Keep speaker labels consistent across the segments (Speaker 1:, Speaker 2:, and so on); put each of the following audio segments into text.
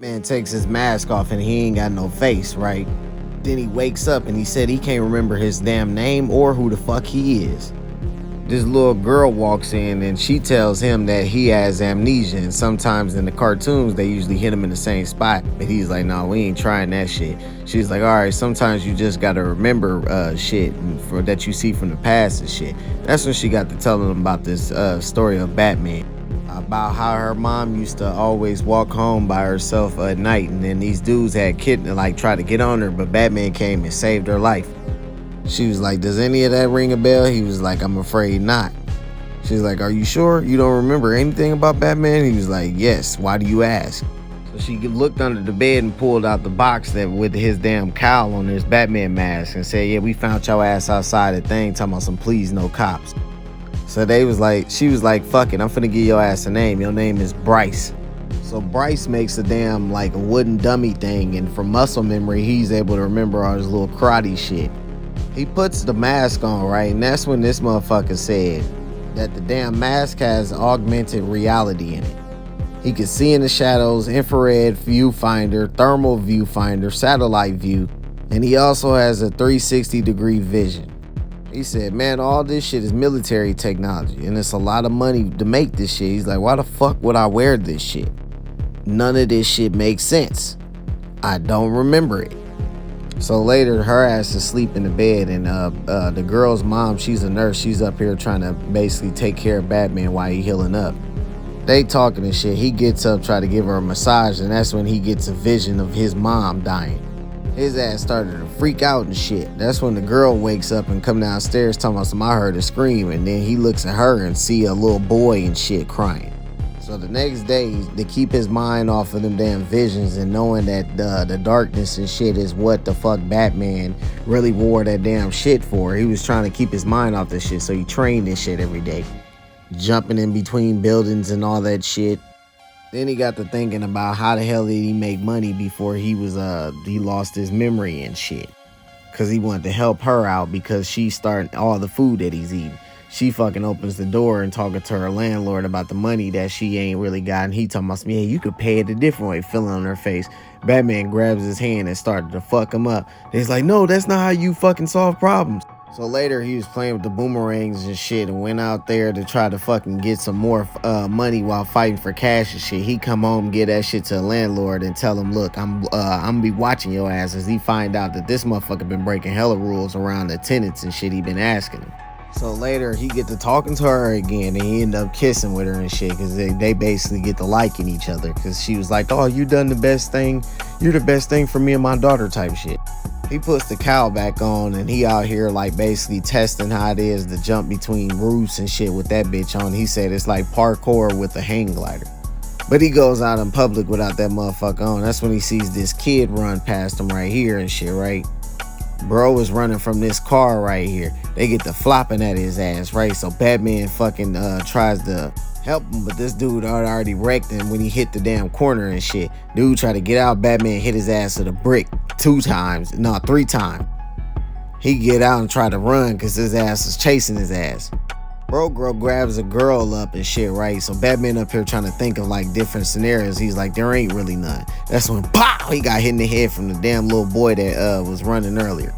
Speaker 1: Man takes his mask off and he ain't got no face, right? Then he wakes up and he said he can't remember his damn name or who the fuck he is. This little girl walks in and she tells him that he has amnesia, and sometimes in the cartoons they usually hit him in the same spot, but he's like, no, we ain't trying that shit. She's like, all right, sometimes you just gotta remember shit for that you see from the past and shit. That's when she got to telling him about this story of Batman, about how her mom used to always walk home by herself at night, and then these dudes had tried to get on her, but Batman came and saved her life. She was like, does any of that ring a bell? He was like, I'm afraid not. She's like, are you sure you don't remember anything about Batman? He was like, yes, why do you ask? So she looked under the bed and pulled out the box that with his damn cowl on his Batman mask and said, yeah, we found your ass outside the thing, talking about some please no cops. So she was like, fuck it, I'm finna give your ass a name. Your name is Bryce. So Bryce makes a damn like a wooden dummy thing, and from muscle memory, he's able to remember all his little karate shit. He puts the mask on, right? And that's when this motherfucker said that the damn mask has augmented reality in it. He can see in the shadows, infrared viewfinder, thermal viewfinder, satellite view, and he also has a 360-degree vision. He said, man, all this shit is military technology, and it's a lot of money to make this shit. He's like, why the fuck would I wear this shit? None of this shit makes sense. I don't remember it. So later, her ass is asleep in the bed, and the girl's mom, she's a nurse. She's up here trying to basically take care of Batman while he healing up. They talking and shit. He gets up, try to give her a massage, and that's when he gets a vision of his mom dying. His ass started to freak out and shit. That's when the girl wakes up and come downstairs talking about some, I heard her scream, and then he looks at her and see a little boy and shit crying. So the next day, to keep his mind off of them damn visions and knowing that the darkness and shit is what the fuck Batman really wore that damn shit for, he was trying to keep his mind off this shit, so he trained this shit every day, jumping in between buildings and all that shit. Then he got to thinking about how the hell did he make money before he lost his memory and shit, because he wanted to help her out because she's starting all the food that he's eating. She fucking opens the door and talking to her landlord about the money that she ain't really got. And he talking about, yeah, you could pay it a different way, feeling on her face. Batman grabs his hand and started to fuck him up. And he's like, no, that's not how you fucking solve problems. So later he was playing with the boomerangs and shit and went out there to try to fucking get some more money while fighting for cash and shit. He come home, get that shit to the landlord and tell him, look, I'm gonna be watching your ass, as he find out that this motherfucker been breaking hella rules around the tenants and shit he been asking him. So later he get to talking to her again, and he end up kissing with her and shit, because they basically get to liking each other, because she was like, oh, you done the best thing, you're the best thing for me and my daughter type shit. He puts the cowl back on and he out here like basically testing how it is to jump between roofs and shit with that bitch on. He said it's like parkour with a hang glider. But he goes out in public without that motherfucker on. That's when he sees this kid run past him right here and shit, right? Bro is running from this car right here. They get to flopping at his ass, right? So Batman fucking tries to help him, but this dude already wrecked him when he hit the damn corner and shit. Dude tried to get out. Batman hit his ass with a brick 3 times. He get out and try to run because his ass is chasing his ass. Bro grabs a girl up and shit, right? So Batman up here trying to think of like different scenarios. He's like, there ain't really none. That's when pow, he got hit in the head from the damn little boy that was running earlier.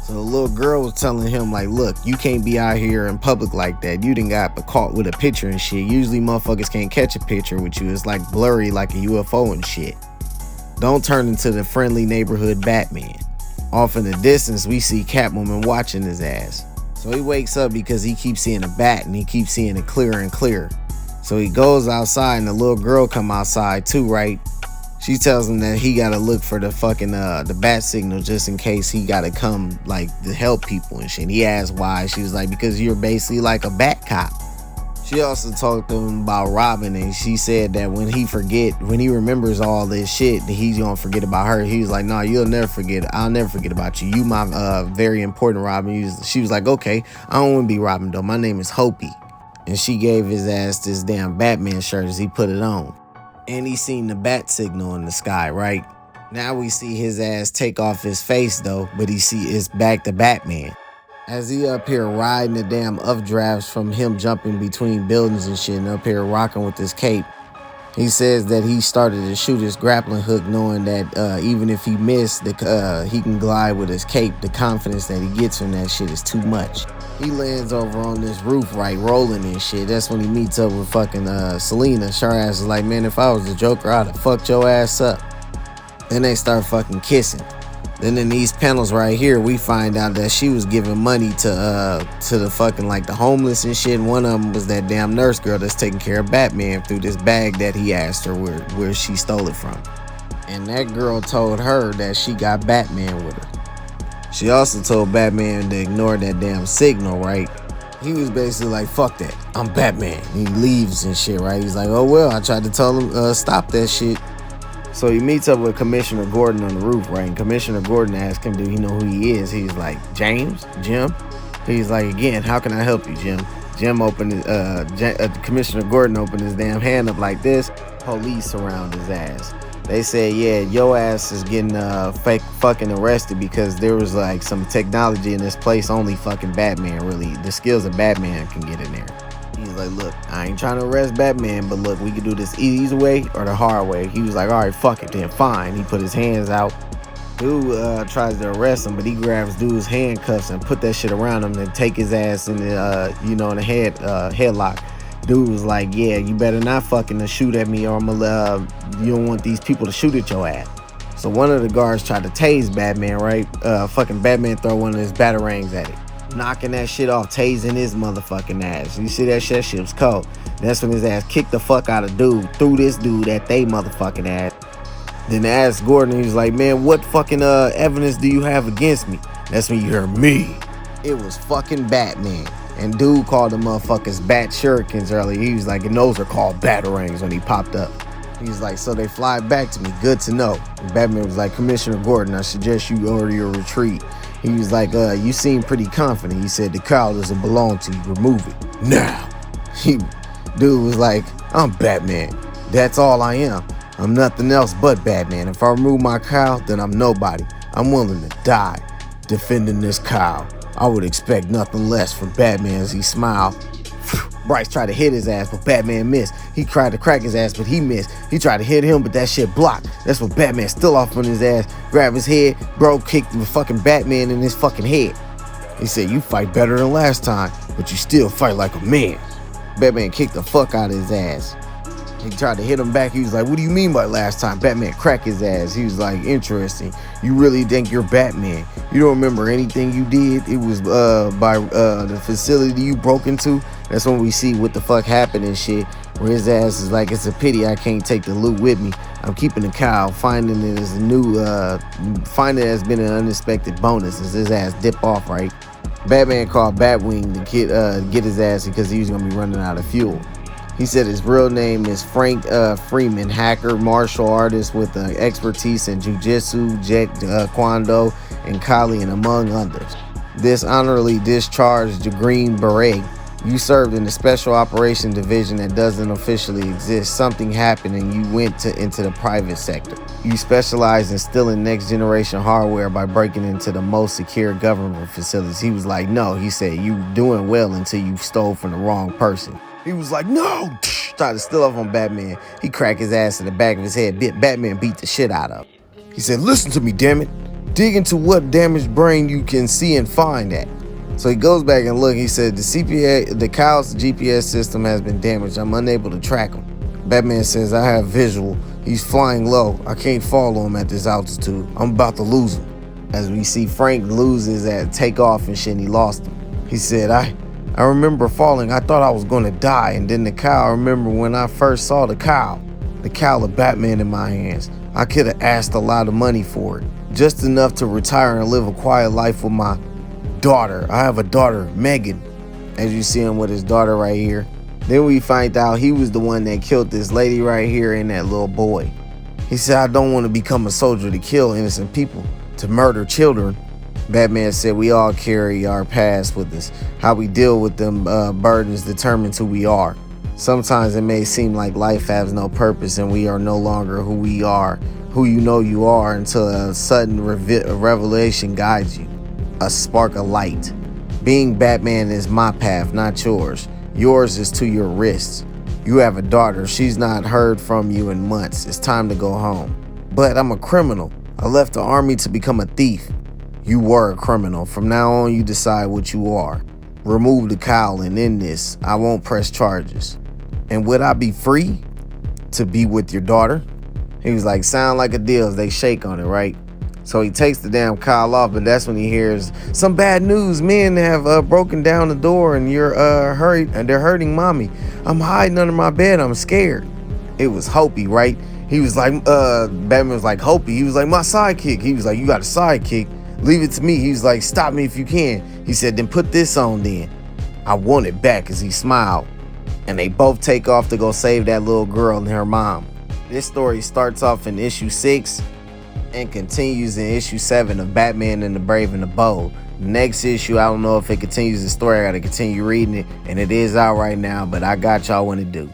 Speaker 1: So the little girl was telling him like, look, you can't be out here in public like that. You done got caught with a picture and shit. Usually motherfuckers can't catch a picture with you. It's like blurry like a UFO and shit. Don't turn into the friendly neighborhood Batman. Off in the distance, we see Catwoman watching his ass. So he wakes up because he keeps seeing a bat and he keeps seeing it clearer and clearer. So he goes outside and the little girl come outside too, right? She tells him that he gotta look for the fucking the bat signal just in case he gotta come like to help people and shit. He asked why. She was like, because you're basically like a bat cop. She also talked to him about Robin, and she said that when he remembers all this shit, that he's gonna forget about her. He was like, no, you'll never forget. I'll never forget about you. You my very important Robin. She was like, okay, I don't want to be Robin though. My name is Hopi. And she gave his ass this damn Batman shirt as he put it on. And he seen the bat signal in the sky, right? Now we see his ass take off his face though, but he see it's back to Batman. As he up here riding the damn updrafts from him jumping between buildings and shit and up here rocking with this cape, He says that he started to shoot his grappling hook knowing that even if he missed, he can glide with his cape. The confidence that he gets from that shit is too much. He lands over on this roof, right, rolling and shit. That's when he meets up with fucking Selena. Her ass is like, man, if I was the Joker, I'd have fucked your ass up. Then they start fucking kissing. Then in these panels right here, we find out that she was giving money to the fucking like the homeless and shit. And one of them was that damn nurse girl that's taking care of Batman through this bag that he asked her where she stole it from. And that girl told her that she got Batman with her. She also told Batman to ignore that damn signal, right? He was basically like, fuck that, I'm Batman. He leaves and shit, right? He's like, oh well, I tried to tell him stop that shit. So he meets up with Commissioner Gordon on the roof, right? And Commissioner Gordon asks him, do he know who he is? He's like, James? Jim? He's like, again, how can I help you, Jim? Commissioner Gordon opened his damn hand up like this. Police surround his ass. They said, yeah, your ass is getting fucking arrested because there was like some technology in this place only fucking Batman really, the skills of Batman can get in there. He's like, look, I ain't trying to arrest Batman, but look, we can do this easy way or the hard way. He was like, all right, fuck it, then fine. He put his hands out. Dude tries to arrest him, but he grabs dude's handcuffs and put that shit around him and take his ass in the, in the headlock. Dude was like, yeah, you better not fucking shoot at me or I'm gonna, you don't want these people to shoot at your ass. So one of the guards tried to tase Batman, right? Fucking Batman throw one of his batarangs at it. Knocking that shit off, tasing his motherfucking ass. You see that shit? That shit was cold. That's when his ass kicked the fuck out of dude, threw this dude at they motherfucking ass. Then asked Gordon, he was like, man, what fucking evidence do you have against me? That's when you hear me. It was fucking Batman. And dude called the motherfuckers bat shurikens earlier. He was like, and those are called batarangs when he popped up. He's like, so they fly back to me. Good to know. And Batman was like, Commissioner Gordon, I suggest you order your retreat. He was like, you seem pretty confident. He said, the cowl doesn't belong to you. Remove it now. Dude was like, I'm Batman. That's all I am. I'm nothing else but Batman. If I remove my cowl, then I'm nobody. I'm willing to die defending this cowl. I would expect nothing less from Batman as he smiled. Bryce tried to hit his ass, but Batman missed. He tried to crack his ass, but he missed. He tried to hit him, but that shit blocked. That's when Batman still off on his ass, grabbed his head, bro kicked the fucking Batman in his fucking head. He said, you fight better than last time, but you still fight like a man. Batman kicked the fuck out of his ass. He tried to hit him back. He was like, what do you mean by last time? Batman cracked his ass. He was like, interesting. You really think you're Batman? You don't remember anything you did? It was by the facility you broke into. That's when we see what the fuck happened and shit. Where his ass is like, it's a pity I can't take the loot with me. I'm keeping the cowl. Finding it as a new, finding it has been an unexpected bonus as his ass dip off, right? Batman called Batwing to get his ass because he was going to be running out of fuel. He said his real name is Frank Freeman, hacker, martial artist with expertise in jiu-jitsu, taekwondo, and kali, and among others. This honorably discharged the Green Beret. You served in the Special Operation Division that doesn't officially exist. Something happened and you went into the private sector. You specialize in stealing next generation hardware by breaking into the most secure government facilities. He was like, no. He said, you doing well until you stole from the wrong person. He was like, no! Tried to steal off on Batman. He cracked his ass in the back of his head. Batman beat the shit out of him. He said, listen to me, damn it. Dig into what damaged brain you can see and find that. So he goes back and look. He said, the cow's GPS system has been damaged. I'm unable to track him. Batman says, I have visual. He's flying low. I can't follow him at this altitude. I'm about to lose him. As we see Frank loses at takeoff and shit, and he lost him. He said, I remember falling. I thought I was going to die. And then the cowl, I remember when I first saw the cowl of Batman in my hands. I could have asked a lot of money for it. Just enough to retire and live a quiet life with my daughter. I have a daughter, Megan. As you see him with his daughter right here. Then we find out he was the one that killed this lady right here and that little boy. He said, I don't want to become a soldier to kill innocent people, to murder children. Batman said we all carry our past with us. How we deal with them burdens determines who we are. Sometimes it may seem like life has no purpose and we are no longer who we are, who you know you are, until a sudden revelation guides you. A spark of light. Being Batman is my path, not yours. Yours is to your wrists. You have a daughter. She's not heard from you in months. It's time to go home. But I'm a criminal. I left the army to become a thief. You were a criminal. From now on, you decide what you are. Remove the cowl, and in this, I won't press charges. And would I be free to be with your daughter? He was like, sound like a deal. They shake on it, right? So he takes the damn cowl off, but that's when he hears some bad news. Men have broken down the door, and you're hurried, and they're hurting mommy. I'm hiding under my bed. I'm scared. It was Hopi, right? He was like, Batman was like, Hopi. He was like, my sidekick. He was like, you got a sidekick? Leave it to me. He was like, stop me if you can. He said, then put this on then. I want it back, as he smiled. And they both take off to go save that little girl and her mom. This story starts off in issue 6 and continues in issue 7 of Batman and the Brave and the Bold. The next issue, I don't know if it continues the story. I gotta continue reading it, and it is out right now, but I got y'all when it do.